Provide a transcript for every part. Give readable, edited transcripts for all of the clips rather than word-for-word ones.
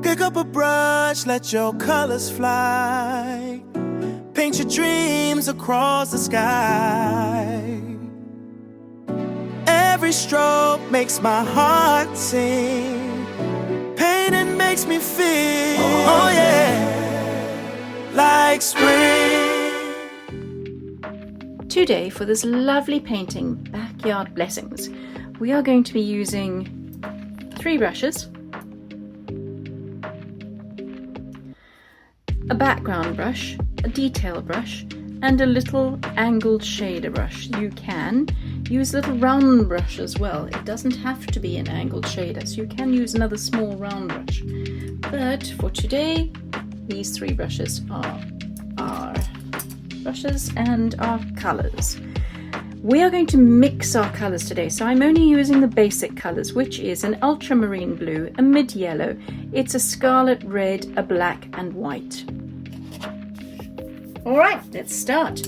Pick up a brush, let your colors fly. Paint your dreams across the sky. Every stroke makes my heart sing. Painting makes me feel, oh yeah, like spring. Today, for this lovely painting, Backyard Blessings, we are going to be using 3 brushes, a background brush, a detail brush, and a little angled shader brush. You can use a little round brush as well. It doesn't have to be an angled shader, so you can use another small round brush. But for today, these 3 brushes are our brushes and our colours. We are going to mix our colours today, so I'm only using the basic colours, which is an ultramarine blue, a mid yellow, it's a scarlet red, a black and white. Alright, let's start.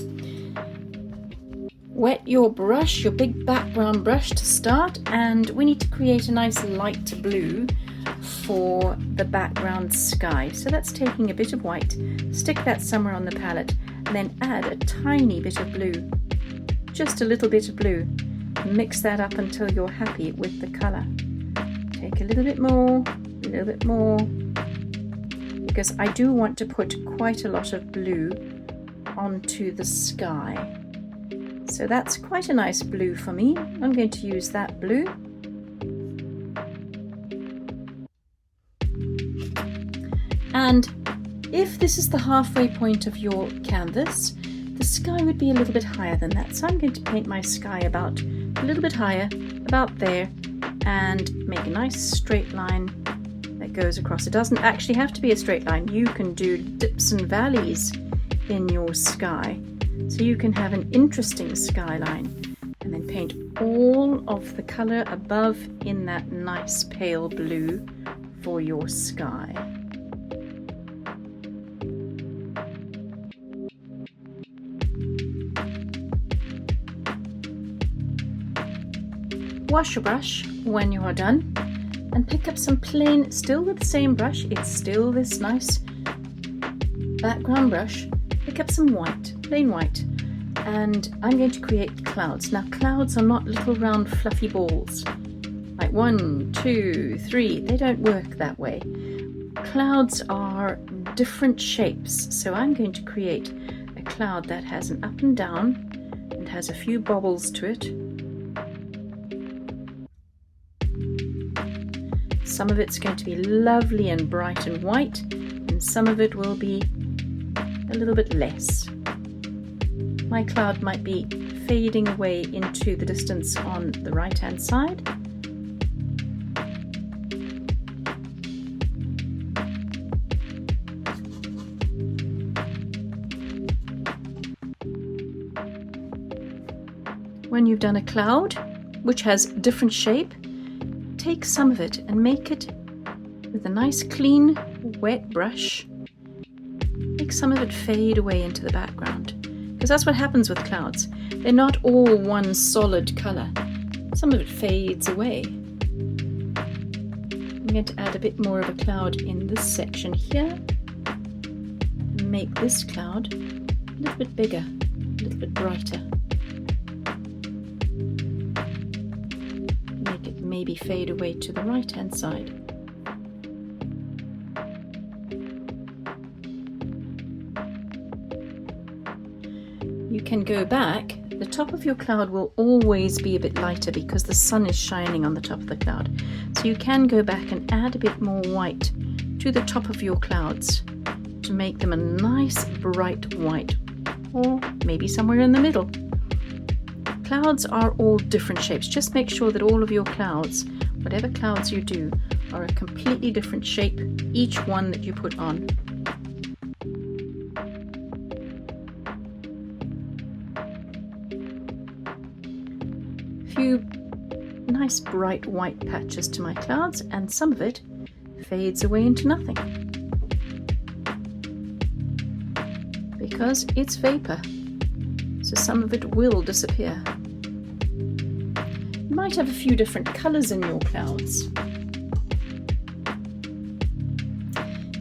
Wet your brush, your big background brush to start, and we need to create a nice light blue for the background sky. So that's taking a bit of white, stick that somewhere on the palette, and then add a tiny bit of blue, just a little bit of blue. Mix that up until you're happy with the colour. Take a little bit more, because I do want to put quite a lot of blue onto the sky. So that's quite a nice blue for me. I'm going to use that blue. And if this is the halfway point of your canvas, the sky would be a little bit higher than that. So I'm going to paint my sky about a little bit higher, about there, and make a nice straight line that goes across. It doesn't actually have to be a straight line. You can do dips and valleys in your sky. So you can have an interesting skyline, and then paint all of the colour above in that nice pale blue for your sky. Wash your brush when you are done and pick up some plain, still with the same brush, it's still this nice background brush. Pick up some white, plain white, and I'm going to create clouds. Now clouds are not little round fluffy balls, like 1, 2, 3, they don't work that way. Clouds are different shapes, so I'm going to create a cloud that has an up and down and has a few bobbles to it. Some of it's going to be lovely and bright and white, and some of it will be a little bit less. My cloud might be fading away into the distance on the right hand side. When you've done a cloud which has a different shape, take some of it and make it with a nice clean wet brush. Make some of it fade away into the background, because that's what happens with clouds. They're not all one solid colour. Some of it fades away. I'm going to add a bit more of a cloud in this section here. Make this cloud a little bit bigger, a little bit brighter. Make it maybe fade away to the right hand side. You can go back. The top of your cloud will always be a bit lighter because the sun is shining on the top of the cloud. So you can go back and add a bit more white to the top of your clouds to make them a nice bright white, or maybe somewhere in the middle. Clouds are all different shapes. Just make sure that all of your clouds, whatever clouds you do, are a completely different shape, each one that you put on. Few nice bright white patches to my clouds, and some of it fades away into nothing because it's vapor, so some of it will disappear. You might have a few different colours in your clouds.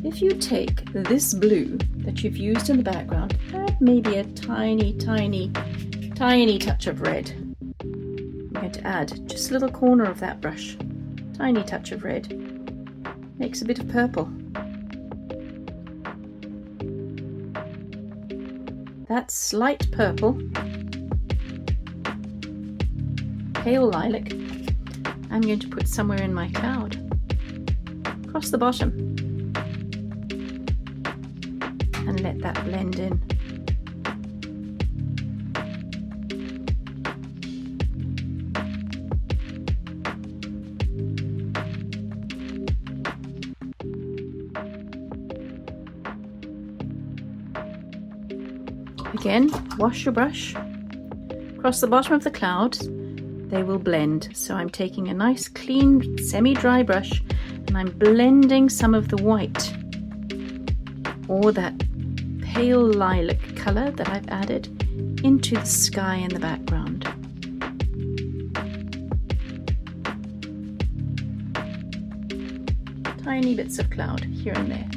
if you take this blue that you've used in the background, add maybe a tiny touch of red. I'm going to add just a little corner of that brush, tiny touch of red, makes a bit of purple. That slight purple, pale lilac, I'm going to put somewhere in my cloud, across the bottom, and let that blend in. Again, wash your brush across the bottom of the cloud. They will blend. So I'm taking a nice clean semi-dry brush and I'm blending some of the white or that pale lilac color that I've added into the sky in the background. Tiny bits of cloud here and there.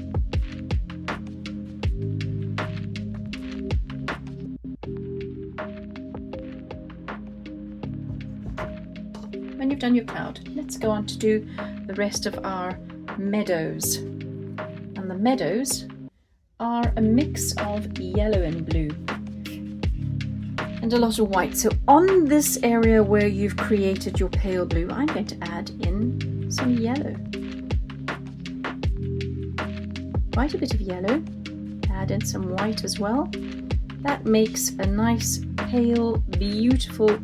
When you've done your cloud, let's go on to do the rest of our meadows. And the meadows are a mix of yellow and blue and a lot of white. So on this area where you've created your pale blue, I'm going to add in some yellow. Quite a bit of yellow. Add in some white as well. That makes a nice pale, beautiful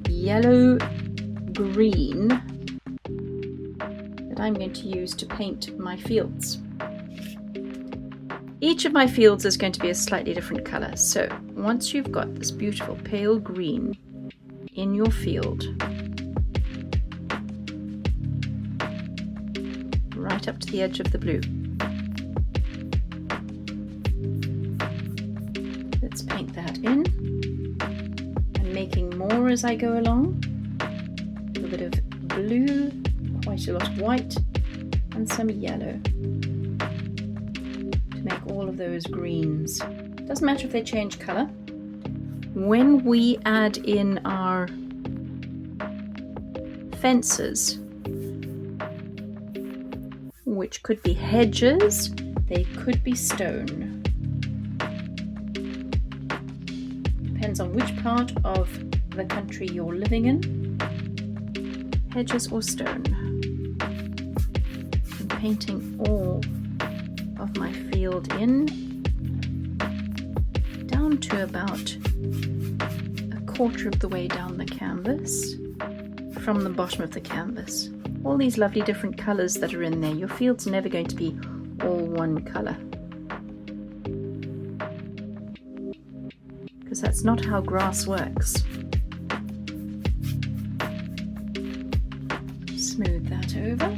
yellow green that I'm going to use to paint my fields. Each of my fields is going to be a slightly different color. So once you've got this beautiful pale green in your field, right up to the edge of the blue, let's paint that in. I'm making more as I go along. A little bit of blue, quite a lot of white, and some yellow to make all of those greens. Doesn't matter if they change color. When we add in our fences, which could be hedges, they could be stone. Depends on which part of the country you're living in. Hedges or stone. I'm painting all of my field in down to about a quarter of the way down the canvas from the bottom of the canvas. All these lovely different colours that are in there. Your field's never going to be all one colour, because that's not how grass works. Smooth that over.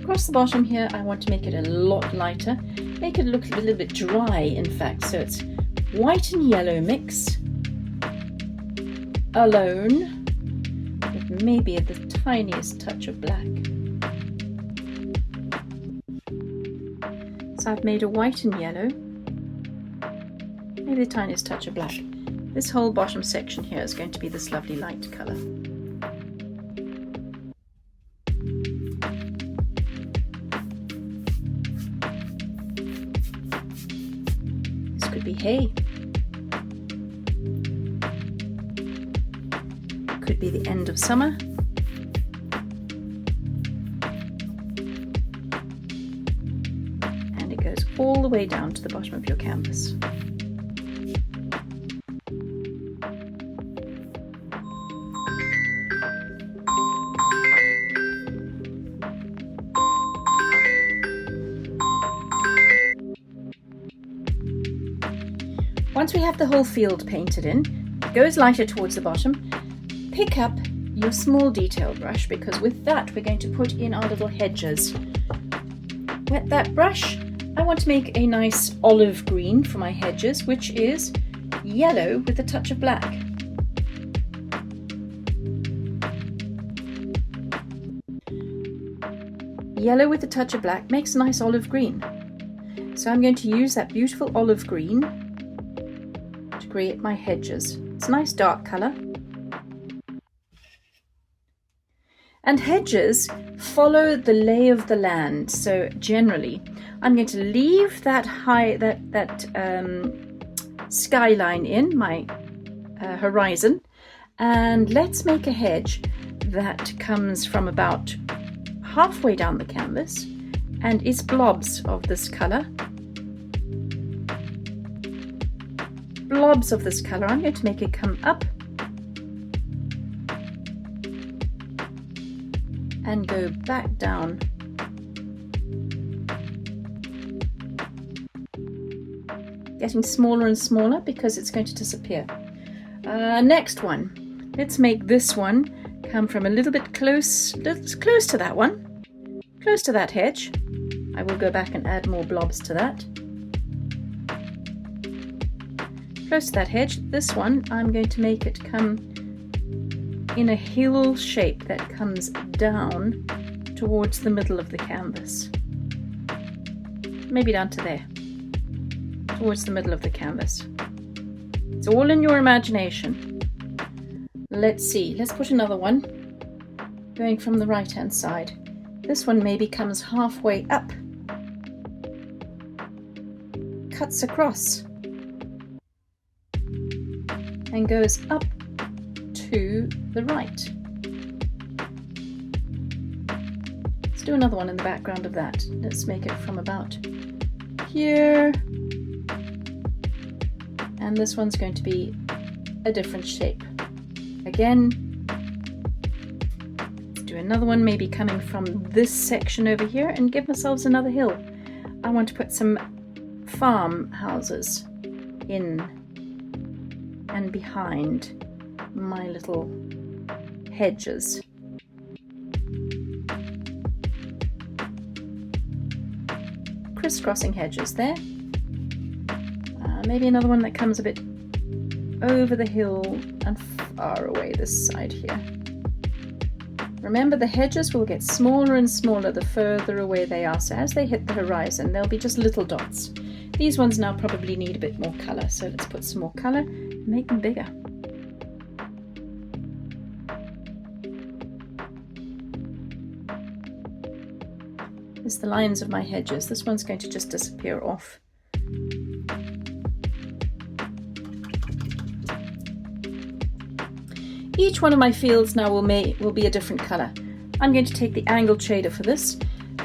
Across the bottom here, I want to make it a lot lighter. Make it look a little bit dry, in fact. So it's white and yellow mix, alone, with maybe the tiniest touch of black. So I've made a white and yellow, maybe the tiniest touch of black. This whole bottom section here is going to be this lovely light colour. Be hay. Could be the end of summer. And it goes all the way down to the bottom of your canvas. Once we have the whole field painted in, it goes lighter towards the bottom. Pick up your small detail brush, because with that we're going to put in our little hedges. Wet that brush. I want to make a nice olive green for my hedges, which is yellow with a touch of black. Yellow with a touch of black makes a nice olive green. So I'm going to use that beautiful olive green to create my hedges. It's a nice dark colour. And hedges follow the lay of the land. So generally, I'm going to leave that skyline in my horizon, and let's make a hedge that comes from about halfway down the canvas and is blobs of this colour. Blobs of this colour. I'm going to make it come up and go back down. Getting smaller and smaller because it's going to disappear. Next one. Let's make this one come from a little bit close to that one. Close to that hedge. I will go back and add more blobs to that. Close to that hedge. This one, I'm going to make it come in a hill shape that comes down towards the middle of the canvas. Maybe down to there. Towards the middle of the canvas. It's all in your imagination. Let's see. Let's put another one going from the right hand side. This one maybe comes halfway up. Cuts across. And goes up to the right. Let's do another one in the background of that. Let's make it from about here. And this one's going to be a different shape. Again, let's do another one maybe coming from this section over here and give ourselves another hill. I want to put some farmhouses in and behind my little hedges. Crisscrossing hedges there. Maybe another one that comes a bit over the hill and far away this side here. Remember, the hedges will get smaller and smaller the further away they are, so as they hit the horizon they'll be just little dots. These ones now probably need a bit more colour, so let's put some more colour and make them bigger. There's the lines of my hedges. This one's going to just disappear off. Each one of my fields now will be a different colour. I'm going to take the angled shader for this,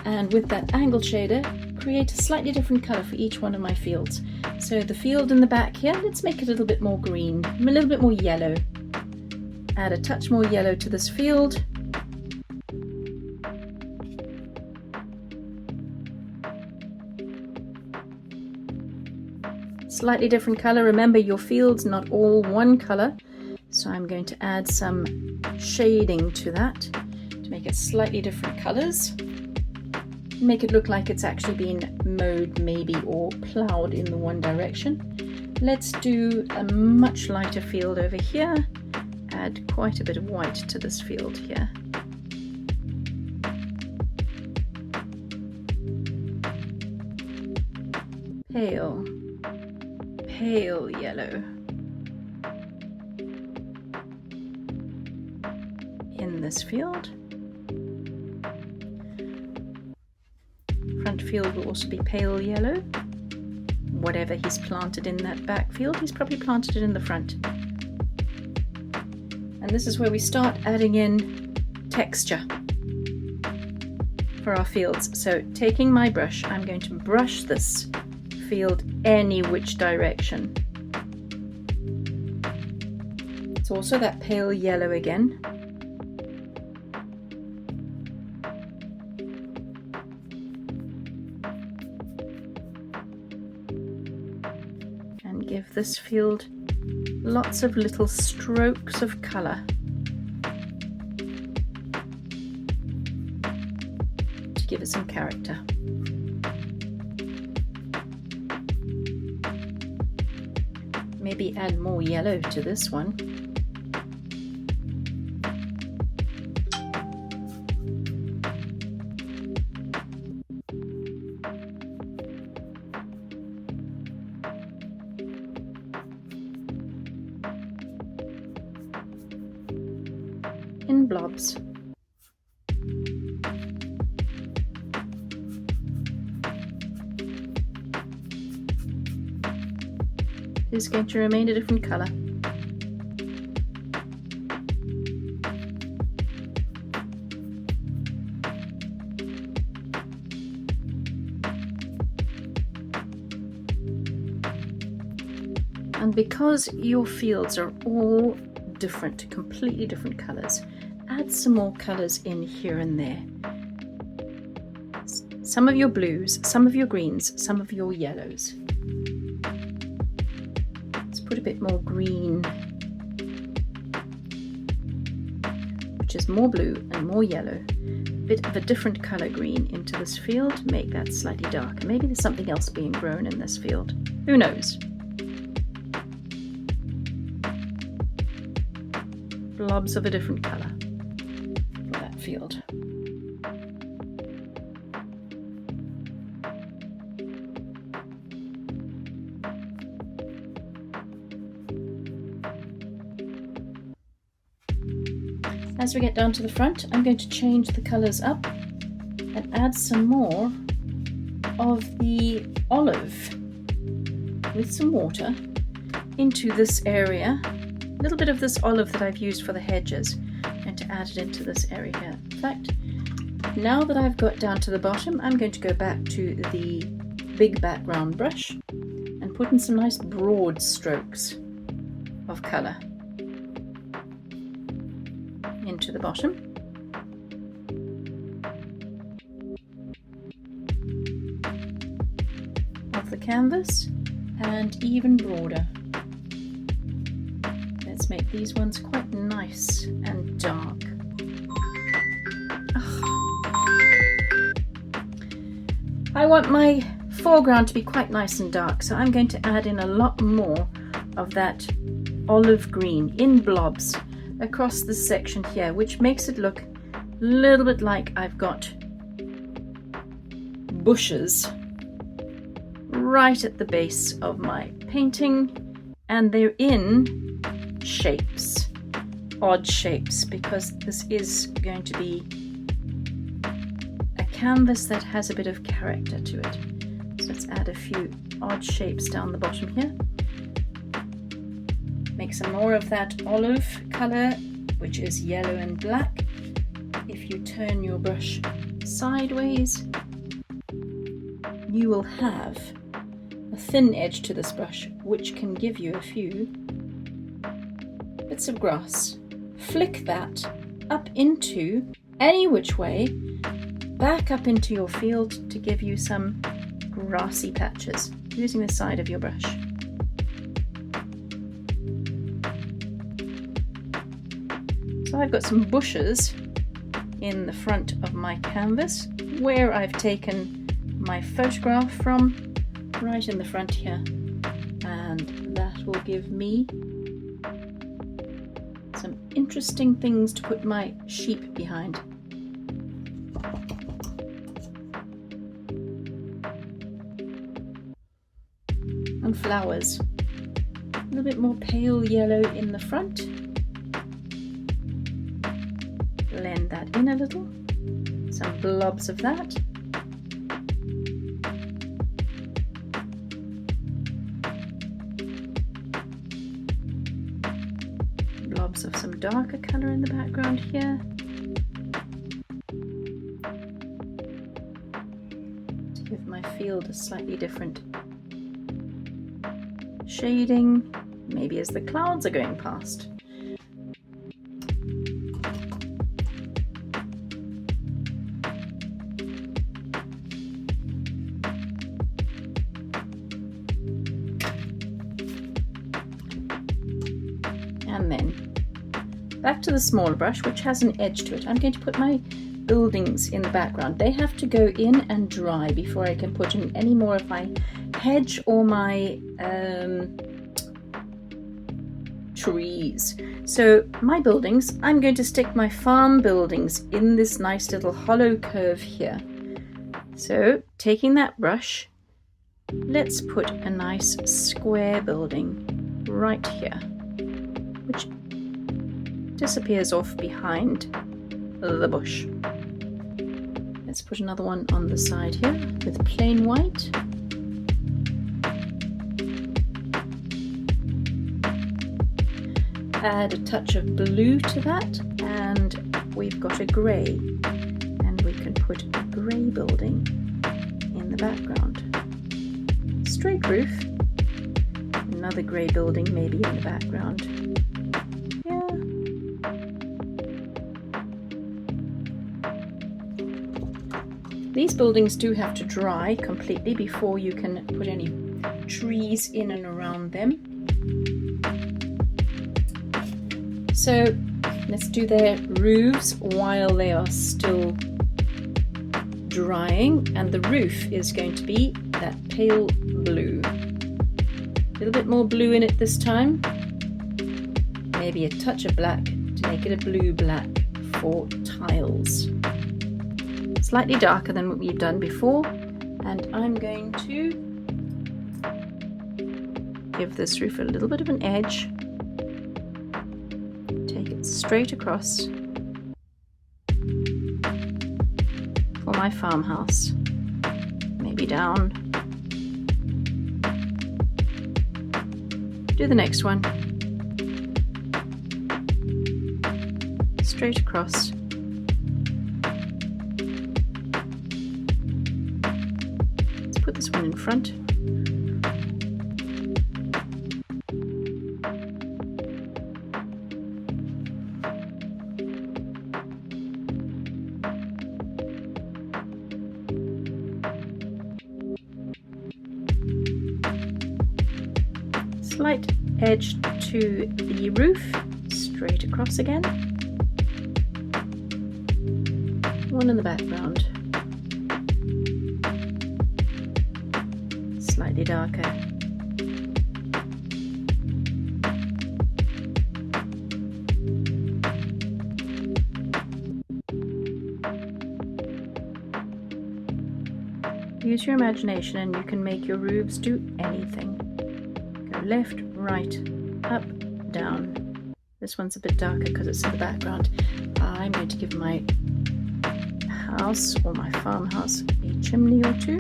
and with that angled shader create a slightly different colour for each one of my fields. So the field in the back here, let's make it a little bit more green, a little bit more yellow. Add a touch more yellow to this field. Slightly different colour. Remember, your field's not all one colour. So I'm going to add some shading to that to make it slightly different colours. Make it look like it's actually been mowed maybe or ploughed in the one direction. Let's do a much lighter field over here. Add quite a bit of white to this field here. Pale yellow. In this field. Front field will also be pale yellow. Whatever he's planted in that back field, he's probably planted it in the front. And this is where we start adding in texture for our fields. So taking my brush, I'm going to brush this field any which direction. It's also that pale yellow again. And give this field lots of little strokes of colour to give it some character. Maybe add more yellow to this one. in blobs. It is going to remain a different colour. And because your fields are all different, completely different colours, add some more colours in here and there. Some of your blues, some of your greens, some of your yellows. Let's put a bit more green, which is more blue and more yellow. A bit of a different colour green into this field, make that slightly darker. Maybe there's something else being grown in this field. Who knows? Blobs of a different colour for that field. As we get down to the front, I'm going to change the colours up and add some more of the olive with some water into this area. A little bit of this olive that I've used for the hedges, and to add it into this area here. In fact, now that I've got down to the bottom, I'm going to go back to the big background brush and put in some nice broad strokes of colour into the bottom. Of the canvas, and even broader. Let's make these ones quite nice and dark. I want my foreground to be quite nice and dark, so I'm going to add in a lot more of that olive green in blobs across this section here, which makes it look a little bit like I've got bushes right at the base of my painting, and they're in shapes, odd shapes, because this is going to be a canvas that has a bit of character to it. So let's add a few odd shapes down the bottom here. Make some more of that olive colour, which is yellow and black. If you turn your brush sideways, you will have a thin edge to this brush, which can give you a few bits of grass. Flick that up into any which way, back up into your field to give you some grassy patches using the side of your brush. So I've got some bushes in the front of my canvas where I've taken my photograph from, right in the front here, and that will give me some interesting things to put my sheep behind. And flowers. A little bit more pale yellow in the front. Blend that in a little. Some blobs of that. Blobs of some darker colour in the background here. To give my field a slightly different shading, maybe as the clouds are going past. And then back to the smaller brush, which has an edge to it. I'm going to put my buildings in the background. They have to go in and dry before I can put in any more of my hedge or my trees. So my buildings, I'm going to stick my farm buildings in this nice little hollow curve here. So taking that brush, let's put a nice square building right here, which disappears off behind the bush. Let's put another one on the side here with plain white. Add a touch of blue to that, and we've got a grey, and we can put a grey building in the background. Straight roof, another grey building maybe in the background. Yeah. These buildings do have to dry completely before you can put any trees in and around them. So let's do their roofs while they are still drying, and the roof is going to be that pale blue. A little bit more blue in it this time. Maybe a touch of black to make it a blue-black for tiles. Slightly darker than what we've done before, and I'm going to give this roof a little bit of an edge. Take it straight across for my farmhouse. Maybe down. Do the next one. Straight across. Let's put this one in front. Slight edge to the roof, straight across again. One in the background. Slightly darker. Use your imagination and you can make your roofs do anything. Left, right, up, down. This one's a bit darker because it's in the background. I'm going to give my house or my farmhouse a chimney or two.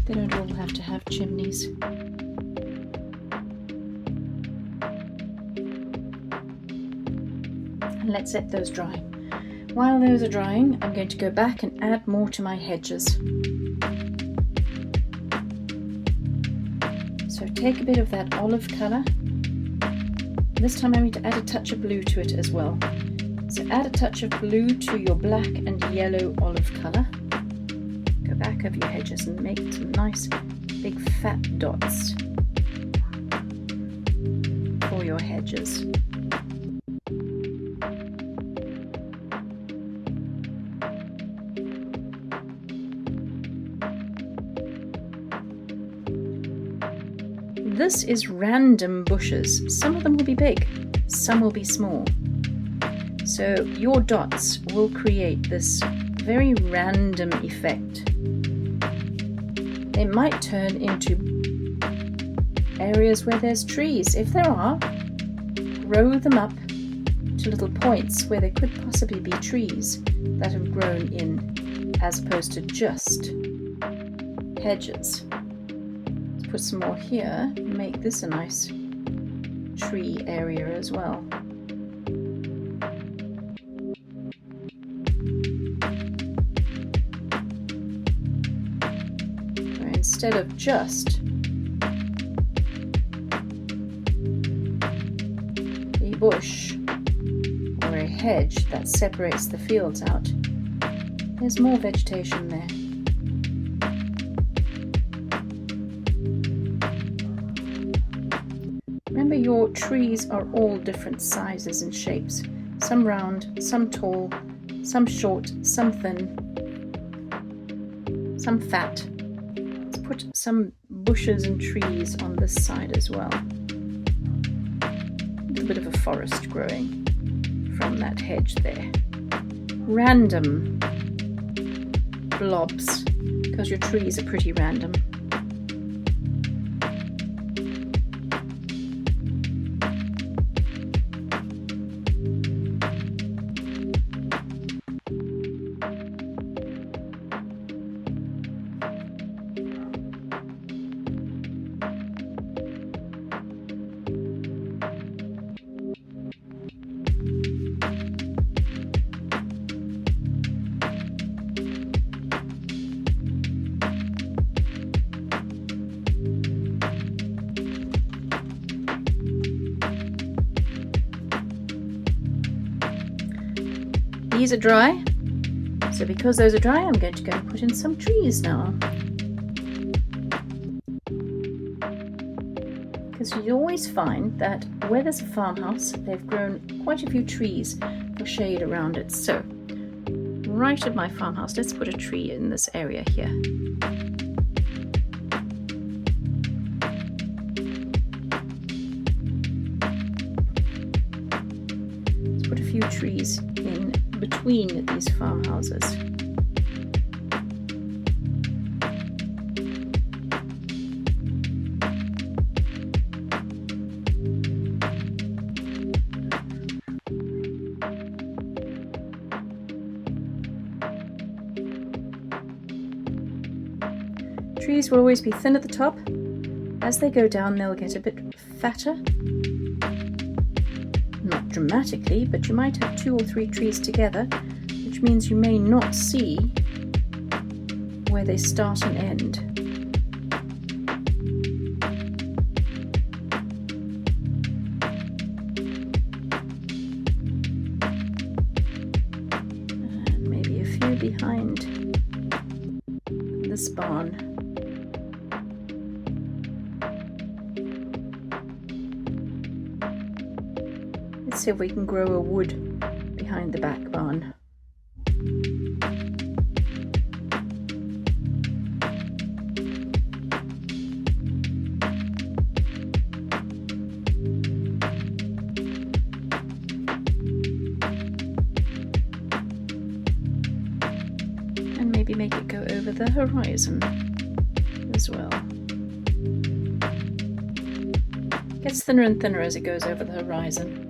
They don't all have to have chimneys. Let's let those dry. While those are drying, I'm going to go back and add more to my hedges. So take a bit of that olive colour. This time I'm going to add a touch of blue to it as well. So add a touch of blue to your black and yellow olive colour. Go back over your hedges and make some nice big fat dots for your hedges. This is random bushes. Some of them will be big, some will be small. So your dots will create this very random effect. They might turn into areas where there's trees. If there are, grow them up to little points where there could possibly be trees that have grown in, as opposed to just hedges. Put some more here, make this a nice tree area as well. Where instead of just a bush or a hedge that separates the fields out, there's more vegetation there. Remember, your trees are all different sizes and shapes. Some round, some tall, some short, some thin, some fat. Let's put some bushes and trees on this side as well. A little bit of a forest growing from that hedge there. Random blobs, because your trees are pretty random. These are dry, so because those are dry, I'm going to go and put in some trees now. Because you always find that where there's a farmhouse, they've grown quite a few trees for shade around it. So, right at my farmhouse, let's put a tree in this area here. Let's put a few trees in between these farmhouses. Trees will always be thin at the top. As they go down, they'll get a bit fatter. Not dramatically, but you might have 2 or 3 trees together, which means you may not see where they start and end. And maybe a few behind this barn. Let's see if we can grow a wood behind the back barn. And maybe make it go over the horizon as well. Gets thinner and thinner as it goes over the horizon.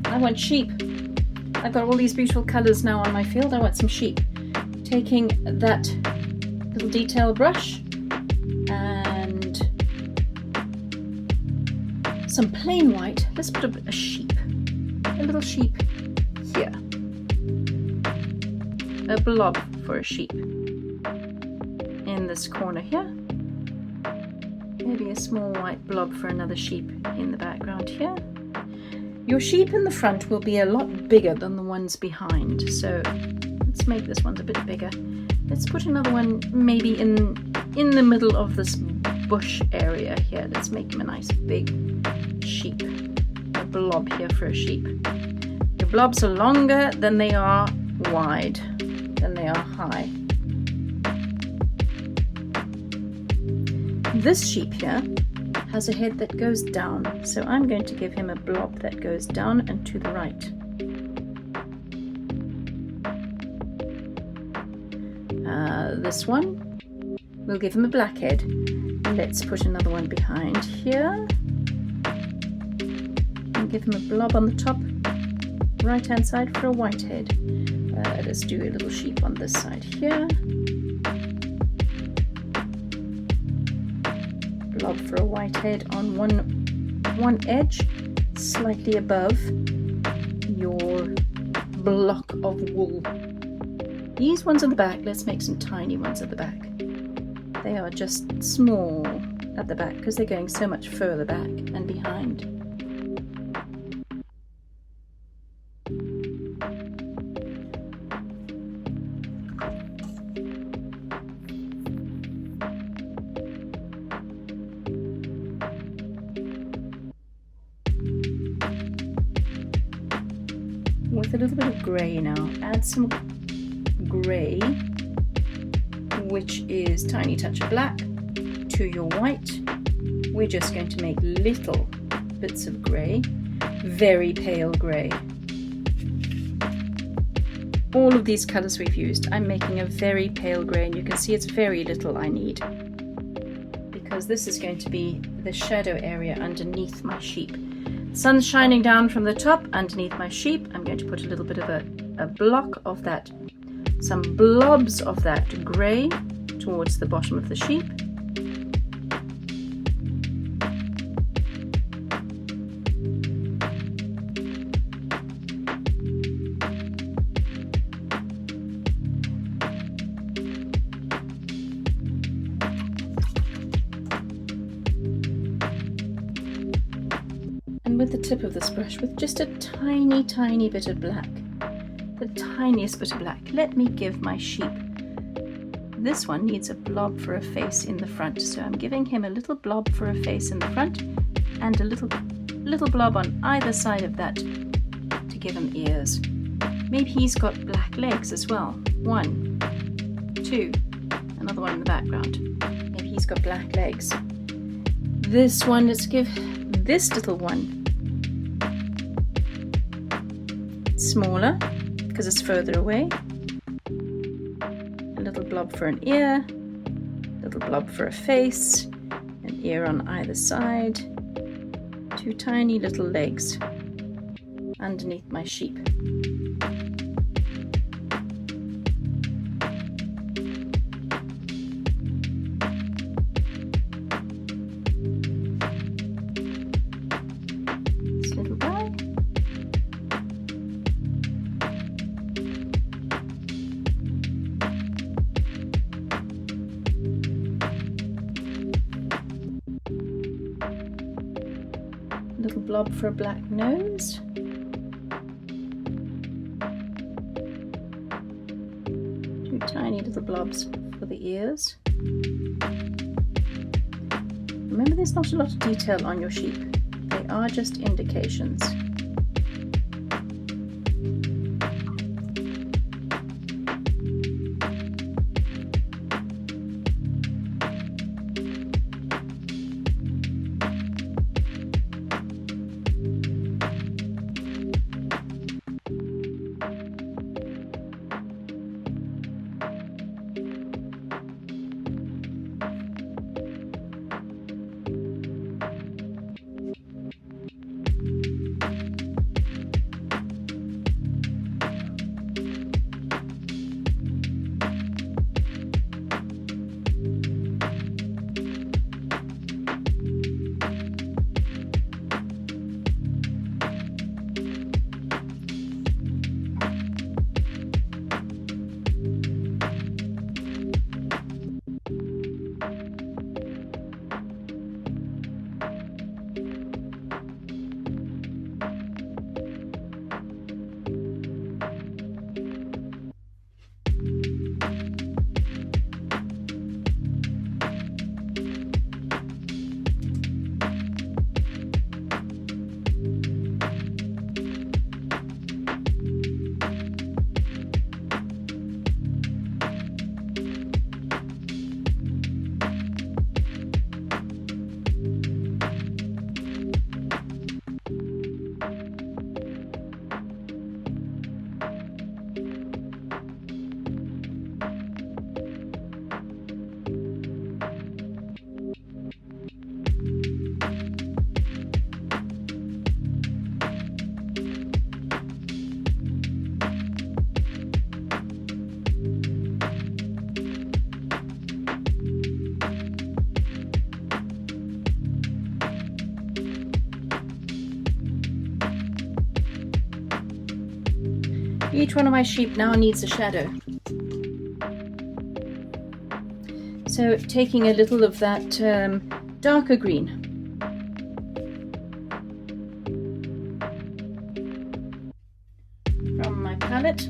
I want sheep. I've got all these beautiful colours now on my field. I want some sheep. Taking that little detail brush and some plain white. Let's put a sheep. A little sheep here. A blob for a sheep. In this corner here. Maybe a small white blob for another sheep in the background here. Your sheep in the front will be a lot bigger than the ones behind, so let's make this one a bit bigger. Let's put another one maybe in the middle of this bush area here. Let's make him a nice big sheep. A blob here for a sheep. Your blobs are longer than they are wide, than they are high. This sheep here has a head that goes down, so I'm going to give him a blob that goes down and to the right. This one, we'll give him a black head. Let's put another one behind here. And give him a blob on the top, right hand side for a white head. Let's do a little sheep on this side here. Blob for a white head on one edge, slightly above your block of wool. These ones at the back, let's make some tiny ones at the back. They are just small at the back because they're going so much further back and behind. with a little bit of grey now. Add some grey, which is tiny touch of black, to your white. We're just going to make little bits of grey, very pale grey. All of these colours we've used, I'm making a very pale grey, and you can see it's very little I need, because this is going to be the shadow area underneath my sheep. Sun's shining down from the top underneath my sheep. I'm going to put a little bit of a block of that, some blobs of that grey towards the bottom of the sheep. And with the tip of this brush, with just a tiny, tiny bit of black, the tiniest bit of black, let me give my sheep. This one needs a blob for a face in the front, so I'm giving him a little blob for a face in the front and a little blob on either side of that to give him ears. Maybe he's got black legs as well. 1, 2, another one in the background. Maybe he's got black legs. This one, let's give this little one smaller because it's further away. A little blob for an ear, a little blob for a face, an ear on either side, 2 tiny little legs underneath my sheep. Little blob for a black nose. Two tiny little blobs for the ears. Remember, there's not a lot of detail on your sheep. They are just indications. Each one of my sheep now needs a shadow. So taking a little of that darker green. From my palette,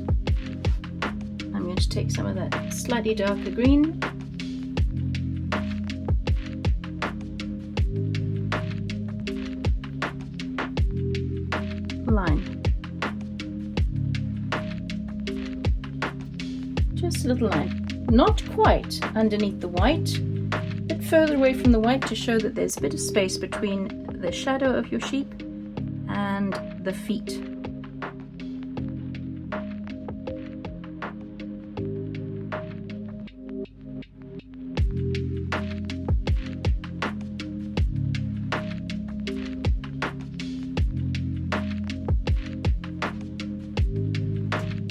I'm going to take some of that slightly darker green. Line. just a little line, not quite underneath the white, a bit further away from the white to show that there's a bit of space between the shadow of your sheep and the feet.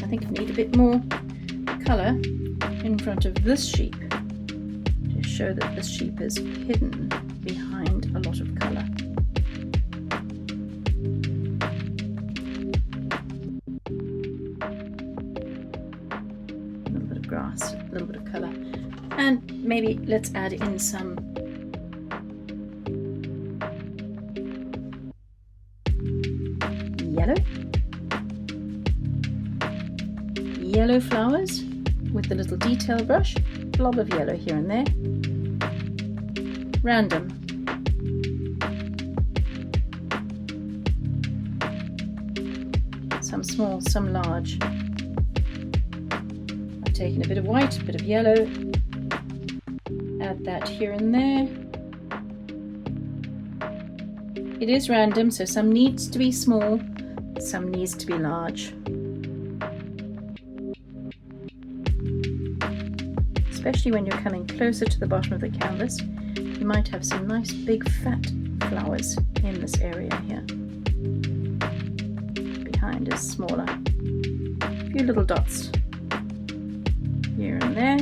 I think I need a bit more colour in front of this sheep to show that this sheep is hidden behind a lot of colour. A little bit of grass, a little bit of colour, and maybe let's add in some yellow flowers with the little detail brush, blob of yellow here and there, random. Some small, some large. I've taken a bit of white, a bit of yellow, add that here and there. It is random, so some needs to be small, some needs to be large. Especially when you're coming closer to the bottom of the canvas, you might have some nice big fat flowers in this area here. Behind is smaller. A few little dots here and there.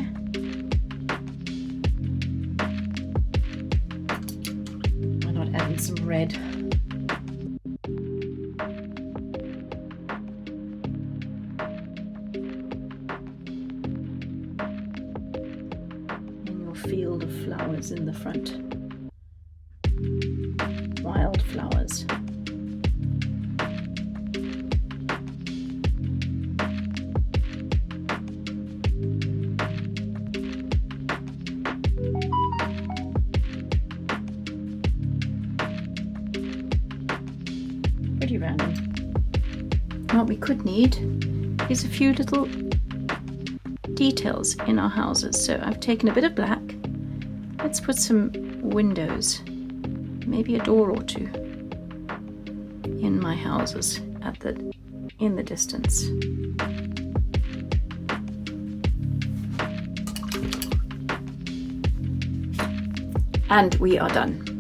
Why not add in some red? Field of flowers in the front. Wild flowers. Pretty random. What we could need is a few little details in our houses. So I've taken a bit of black. Let's put some windows, maybe a door or two in my houses in the distance. And we are done.